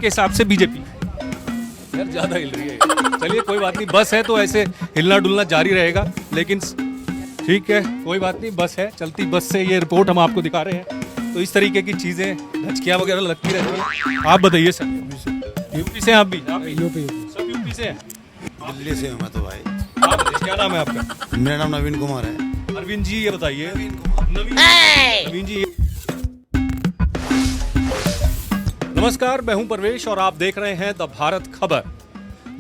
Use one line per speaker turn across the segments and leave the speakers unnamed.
आपके हिसाब से बीजेपी? यार ज्यादा हिल रही है। चलिए कोई बात नहीं, बस है तो ऐसे हिलना डुलना जारी रहेगा, लेकिन ठीक है कोई बात नहीं, बस है, चलती बस से ये रिपोर्ट हम आपको दिखा रहे हैं। तो इस तरीके की चीजें धचकियाँ वगैरह लगती रहती हैं। आप बताइए सर, यूपी से हैं आप भी?
यूपी
सब यूपी से हैं?
दिल्ली से हूँ मैं तो भाई।
आप बताइए, क्या नाम है आपका?
मेरा नाम नवीन कुमार है।
अरविंद जी ये बताइए। नवीन जी। नमस्कार, मैं हूं परवेश और आप देख रहे हैं द भारत खबर।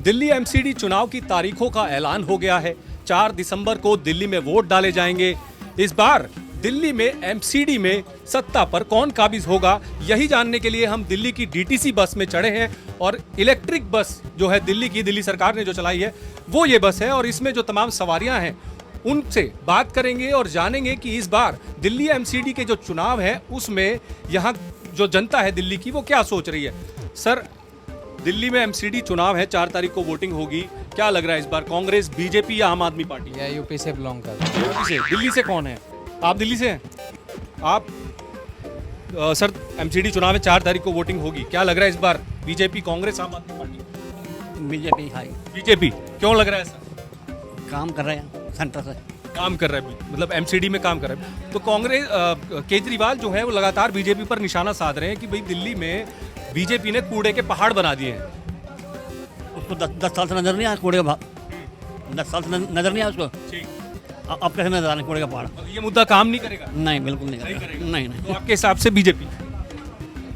दिल्ली एमसीडी चुनाव की तारीखों का ऐलान हो गया है। 4 दिसंबर को दिल्ली में वोट डाले जाएंगे। इस बार दिल्ली में एमसीडी में सत्ता पर कौन काबिज होगा, यही जानने के लिए हम दिल्ली की डीटीसी बस में चढ़े हैं। और इलेक्ट्रिक बस जो है दिल्ली सरकार ने जो चलाई है वो ये बस है, और इसमें जो तमाम सवारियां हैं उनसे बात करेंगे और जानेंगे कि इस बार दिल्ली एमसीडी के जो चुनाव है उसमें यहाँ जो जनता है दिल्ली की वो क्या सोच रही है। सर, दिल्ली में एमसीडी चुनाव है, 4 तारीख को वोटिंग होगी, क्या लग रहा है इस बार कांग्रेस, बीजेपी या आम आदमी पार्टी?
या यूपी से बिलोंग करता
यूपी से। दिल्ली से कौन है? आप दिल्ली से हैं? आप सर, एमसीडी चुनाव में 4 तारीख को वोटिंग होगी, क्या लग रहा है इस बार बीजेपी, कांग्रेस, आम Aadmi party?
BJP high
BJP. क्यों लग रहा है सर?
काम कर रहे हैं सेंटर से।
काम कर रहा है, मतलब एमसीडी में काम कर रहा है। तो कांग्रेस केजरीवाल जो है वो लगातार बीजेपी पर निशाना साध रहे हैं कि भाई दिल्ली में बीजेपी ने कूड़े के पहाड़ बना दिए हैं।
उसको 10 साल से नजर नहीं आया कूड़े का भाव। 10 साल से नजर नहीं आया उसको।
ठीक।
अब कैसे नजर आने कूड़े का पहाड़?
ये मुद्दा काम नहीं करेगा?
नहीं, बिल्कुल नहीं करेगा।
करेगा।
नहीं
तो आपके हिसाब से बीजेपी?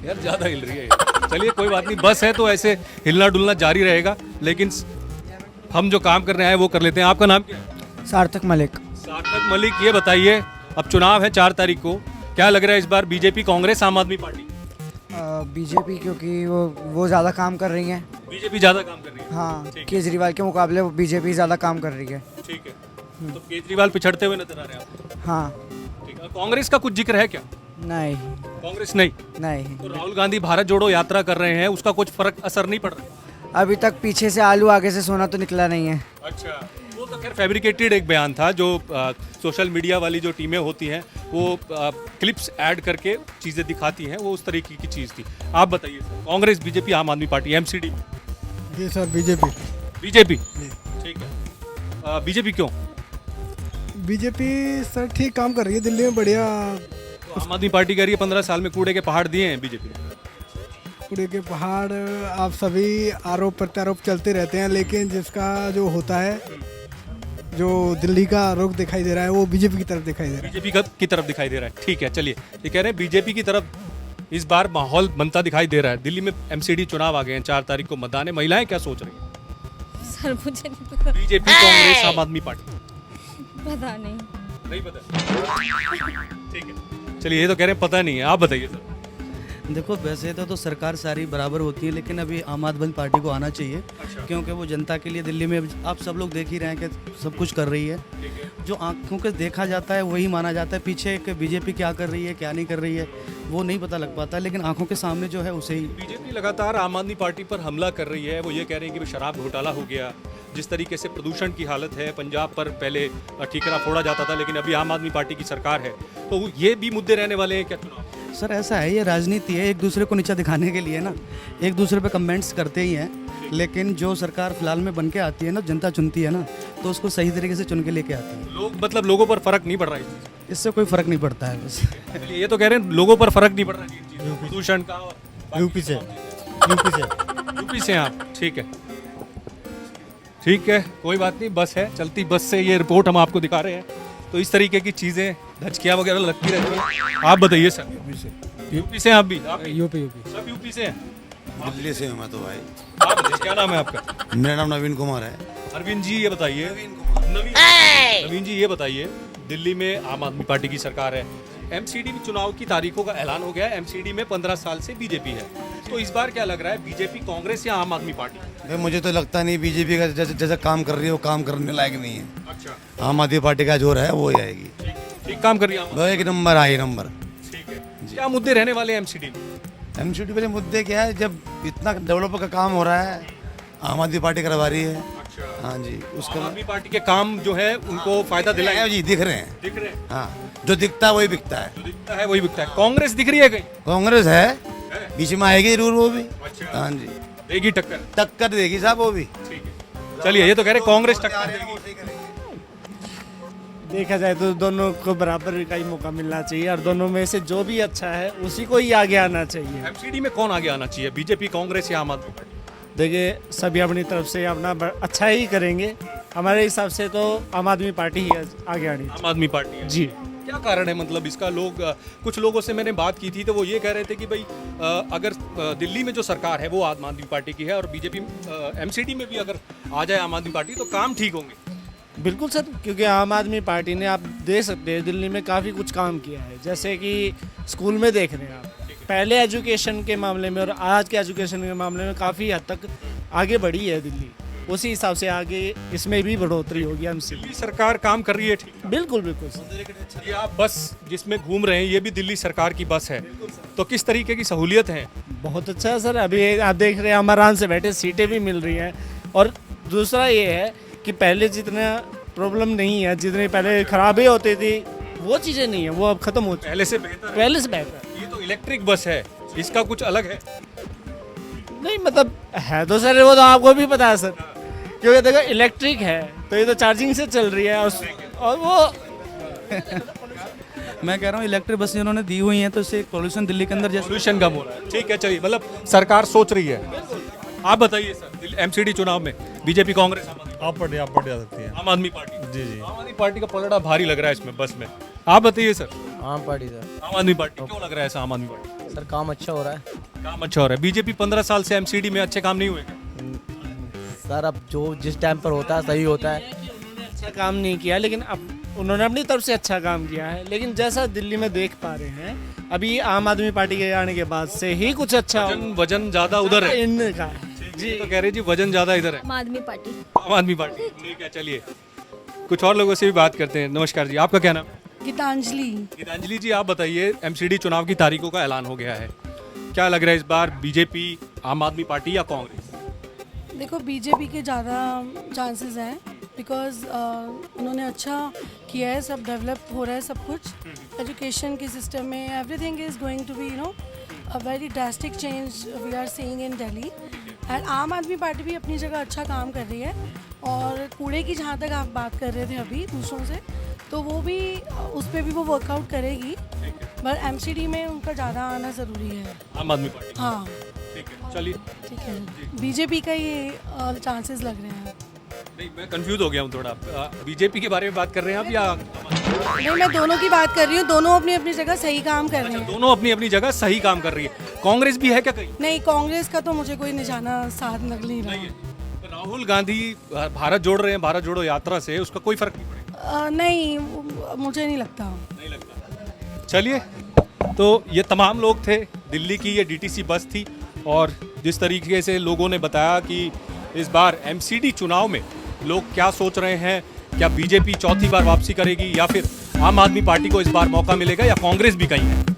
यार ज्यादा हिल रही है। चलिए कोई बात नहीं, बस है तो ऐसे हिलना डुलना जारी रहेगा, लेकिन हम जो काम करने आए वो कर लेते हैं। आपका नाम क्या है?
सार्थक मलिक।
सार्थक मलिक, ये बताइए अब चुनाव है 4 तारीख को, क्या लग रहा है इस बार बीजेपी, कांग्रेस, आम आदमी पार्टी?
बीजेपी, क्योंकि वो ज़्यादा काम कर रही है।
बीजेपी ज्यादा काम कर रही है?
हाँ,
ठीक है।
केजरीवाल के मुकाबले बीजेपी ज़्यादा काम कर रही है।
ठीक है, तो केजरीवाल पिछड़ते हुए नजर आ रहे हैं आपको?
हाँ।
ठीक है। कांग्रेस का कुछ जिक्र है क्या?
नहीं
कांग्रेस नहीं?
नहीं,
तो राहुल गांधी भारत जोड़ो यात्रा कर रहे हैं, उसका कुछ फर्क असर नहीं पड़ रहा?
अभी तक पीछे से आलू आगे से सोना तो निकला नहीं है।
अच्छा, वो तो खैर फैब्रिकेटेड एक बयान था जो सोशल मीडिया वाली जो टीमें होती हैं वो क्लिप्स ऐड करके चीज़ें दिखाती हैं, वो उस तरीके की चीज़ थी। आप बताइए सर, कांग्रेस, बीजेपी, आम आदमी पार्टी एमसीडी में?
जी सर, बीजेपी।
बीजेपी। ठीक है। बीजेपी क्यों?
बीजेपी सर ठीक काम कर रही है दिल्ली में, बढ़िया।
तो आम आदमी पार्टी कह रही है 15 साल में कूड़े के पहाड़ दिए हैं बीजेपी ने।
कूड़े के पहाड़, आप सभी आरोप प्रत्यारोप चलते रहते हैं, लेकिन जिसका जो होता है, जो दिल्ली का रुख दिखाई दे रहा है वो बीजेपी की तरफ दिखाई दे रहा है।
बीजेपी की तरफ दिखाई दे रहा है। ठीक है, चलिए, ये कह रहे हैं बीजेपी की तरफ इस बार माहौल बनता दिखाई दे रहा है। दिल्ली में एमसीडी चुनाव आ गए हैं, 4 तारीख को मतदान है, महिलाएं क्या सोच रही हैं?
सर मुझे नहीं पता।
बीजेपी, कांग्रेस, आम आदमी पार्टी?
पता नहीं।
नहीं पता। ठीक है, चलिए, ये तो कह रहे हैं पता नहीं है, आप बताइए सर।
देखो, वैसे तो सरकार सारी बराबर होती है, लेकिन अभी आम आदमी पार्टी को आना चाहिए।
अच्छा।
क्योंकि वो जनता के लिए दिल्ली में आप सब लोग देख ही रहे हैं कि सब कुछ कर रही है। जो आंखों के देखा जाता है वही माना जाता है। पीछे कि बीजेपी क्या कर रही है, क्या नहीं कर रही है, वो नहीं पता लग पाता, लेकिन आंखों के सामने जो है उसे ही।
बीजेपी लगातार आम आदमी पार्टी पर हमला कर रही है। वो ये कह रहे हैं कि शराब घोटाला हो गया, जिस तरीके से प्रदूषण की हालत है, पंजाब पर पहले ठीकरा फोड़ा जाता था, लेकिन अभी आम आदमी पार्टी की सरकार है, तो ये भी मुद्दे रहने वाले हैं क्या चुनाव?
सर ऐसा है, ये राजनीति है, एक दूसरे को नीचा दिखाने के लिए ना एक दूसरे पे कमेंट्स करते ही हैं, लेकिन जो सरकार फिलहाल में बन के आती है ना, जनता चुनती है ना, तो उसको सही तरीके से चुन के लेके आती है।
मतलब लोगों पर फर्क नहीं पड़ रहा है
इससे कोई फर्क नहीं पड़ता है बस।
ये तो कह रहे हैं लोगों पर फर्क नहीं पड़ रहा है प्रदूषण का।
यूपी से।
यूपी से आप? ठीक है, ठीक है, कोई बात नहीं, बस है, चलती बस से ये रिपोर्ट हम आपको दिखा रहे हैं। तो इस तरीके की चीज़ें धचकियाँ वगैरह लगती रहती हैं। आप बताइए सर। यूपी से आप भी?
यूपी।
सब यूपी से हैं?
दिल्ली से हूँ मैं तो भाई।
आप बताइए, क्या नाम है आपका?
मेरा नाम नवीन कुमार है।
अरविंद जी ये बताइए। नवीन जी ये बताइए, दिल्ली में आम आदमी पार्टी की सरकार है, एमसीडी चुनाव की तारीखों का ऐलान हो गया है, एमसीडी में 15 साल से बीजेपी है, तो इस बार क्या लग रहा है, बीजेपी, कांग्रेस या आम आदमी पार्टी?
भाई मुझे तो लगता नहीं बीजेपी का जैसा काम कर रही है वो काम करने लायक नहीं है।
अच्छा,
आम आदमी पार्टी का जोर है वो ही आएगी।
ठीक काम कर रही है आम
वो एक नंबर आई नंबर।
ठीक है, क्या मुद्दे रहने वाले हैं एमसीडी में?
एमसीडी वाले मुद्दे क्या है, जब इतना डेवलप का काम हो रहा है, आम आदमी पार्टी करवा रही है।
अच्छा,
हाँ जी, उसका
आम आदमी पार्टी के काम जो है उनको फायदा दिलाया
जी दिख रहे हैं।
दिख रहे हैं,
हाँ, जो दिखता है वही बिकता है।
जो दिखता है वही बिकता है। कांग्रेस दिख रही है कहीं?
कांग्रेस है बीच में आएगी जरूर वो भी। हाँ जी,
देगी टक्कर।
टक्कर देगी साहब वो भी।
चलिए, ये तो कह रहे कांग्रेस टक्कर देगी।
देखा जाए तो दोनों को बराबर का ही मौका मिलना चाहिए और दोनों में से जो भी अच्छा है उसी को ही आगे आना चाहिए।
एमसीडी में कौन आगे आना चाहिए, बीजेपी, कांग्रेस या आम आदमी पार्टी?
देखिए, सभी अपनी तरफ से अपना अच्छा ही करेंगे। हमारे हिसाब से तो आम आदमी पार्टी ही आगे आनी
आम आदमी पार्टी है।
जी।
क्या कारण है, मतलब इसका? लोग कुछ लोगों से मैंने बात की थी तो वो ये कह रहे थे कि भाई अगर दिल्ली में जो सरकार है वो आम आदमी पार्टी की है और बीजेपी एमसीडी में भी अगर आ जाए आम आदमी पार्टी तो काम ठीक होंगे।
बिल्कुल सर, क्योंकि आम आदमी पार्टी ने, आप देख सकते हैं, दिल्ली में काफ़ी कुछ काम किया है। जैसे कि स्कूल में देख रहे हैं आप, पहले एजुकेशन के मामले में और आज के एजुकेशन के मामले में काफ़ी हद तक आगे बढ़ी है दिल्ली। उसी हिसाब से आगे इसमें भी बढ़ोतरी होगी हमसे।
दिल्ली सरकार काम कर रही है ठीक।
बिल्कुल बिल्कुल सर।
ये आप बस जिसमें घूम रहे हैं ये भी दिल्ली सरकार की बस है, तो किस तरीके की सहूलियत है?
बहुत अच्छा है सर। अभी आप देख रहे हैं, हम आराम से बैठे, सीटें भी मिल रही हैं। और दूसरा ये है कि पहले जितना प्रॉब्लम नहीं है, जितनी पहले खराबी होती थी वो चीज़ें नहीं है, वो अब खत्म हो चुकी
पहले से बेहतर है।
पहले से बेहतर।
ये तो इलेक्ट्रिक बस है, इसका कुछ अलग है।
नहीं मतलब है तो सर, वो तो आपको भी पता है सर, क्योंकि देखो इलेक्ट्रिक है तो ये तो चार्जिंग से चल रही है और वो
मैं कह रहा हूँ इलेक्ट्रिक बसें उन्होंने दी हुई हैं तो इससे पोल्यूशन दिल्ली के अंदर जैसे
पोल्यूशन कम हो रहा है। ठीक है, चलिए, मतलब सरकार सोच रही है। आप बताइए सर, एमसीडी चुनाव में बीजेपी, कांग्रेस,
आप पार्टी आ सकती है।
आम आदमी पार्टी?
जी जी।
आम आदमी पार्टी का पलड़ा भारी लग रहा है इसमें बस में। आप बताइए सर।
आम पार्टी सर।
आम आदमी पार्टी क्यों लग रहा है ऐसा? आम आदमी पार्टी
सर काम अच्छा हो रहा है।
काम अच्छा हो रहा है। बीजेपी 15 साल से एमसीडी में अच्छे काम नहीं हुए क्या?
सर अब जो जिस टाइम पर होता है सही होता है।
उन्होंने अच्छा काम नहीं किया, लेकिन अब उन्होंने अपनी तरफ से अच्छा काम किया है। लेकिन जैसा दिल्ली में देख पा रहे हैं, अभी आम आदमी पार्टी के आने के बाद से ही कुछ अच्छा
वजन ज्यादा उधर है
इनका।
जी, तो कह रहे जी वजन ज्यादा इधर है।
आम आदमी पार्टी।
आम आदमी पार्टी, ठीक है। चलिए, कुछ और लोगों से भी बात करते हैं। नमस्कार जी, आपका क्या नाम?
गीतांजलि।
गीतांजलि जी, आप बताइए, एमसीडी चुनाव की तारीखों का ऐलान हो गया है, क्या लग रहा है इस बार बीजेपी, आम आदमी पार्टी या कांग्रेस?
देखो, बीजेपी के ज़्यादा चांसेस हैं बिकॉज उन्होंने अच्छा किया है, सब डेवलप हो रहा है सब कुछ एजुकेशन के सिस्टम में। Everything is going to be a very drastic change we are seeing in Delhi. And Aam Aadmi party भी अपनी जगह अच्छा काम कर रही है। और कूड़े की जहाँ तक आप बात कर रहे थे अभी दूसरों से, तो वो भी उस पर भी वो वर्कआउट करेगी, पर एमसीडी में उनका ज़्यादा आना ज़रूरी है।
आम आदमी पार्टी,
हाँ
ठीक है। चलिए,
ठीक है, बीजेपी का ये चांसेस लग रहे हैं।
नहीं, मैं कंफ्यूज हो गया हूँ थोड़ा। बीजेपी के बारे में बात कर रहे हैं आप या?
नहीं, मैं दोनों की बात कर रही हूँ, दोनों अपनी अपनी जगह सही काम कर रहे हैं।
दोनों अपनी अपनी जगह सही काम कर रही है। कांग्रेस भी है क्या कहीं?
नहीं, कांग्रेस का तो मुझे कोई निशाना साथ लग नहीं रहा।
तो राहुल गांधी भारत जोड़ रहे हैं, भारत जोड़ो यात्रा से, उसका कोई फर्क नहीं पड़ेगा?
नहीं, मुझे नहीं लगता।
नहीं लगता। चलिए, तो ये तमाम लोग थे, दिल्ली की ये डीटीसी बस थी, और जिस तरीके से लोगों ने बताया कि इस बार एमसीडी चुनाव में लोग क्या सोच रहे हैं, क्या बीजेपी चौथी बार वापसी करेगी या फिर आम आदमी पार्टी को इस बार मौका मिलेगा या कांग्रेस भी कहीं है।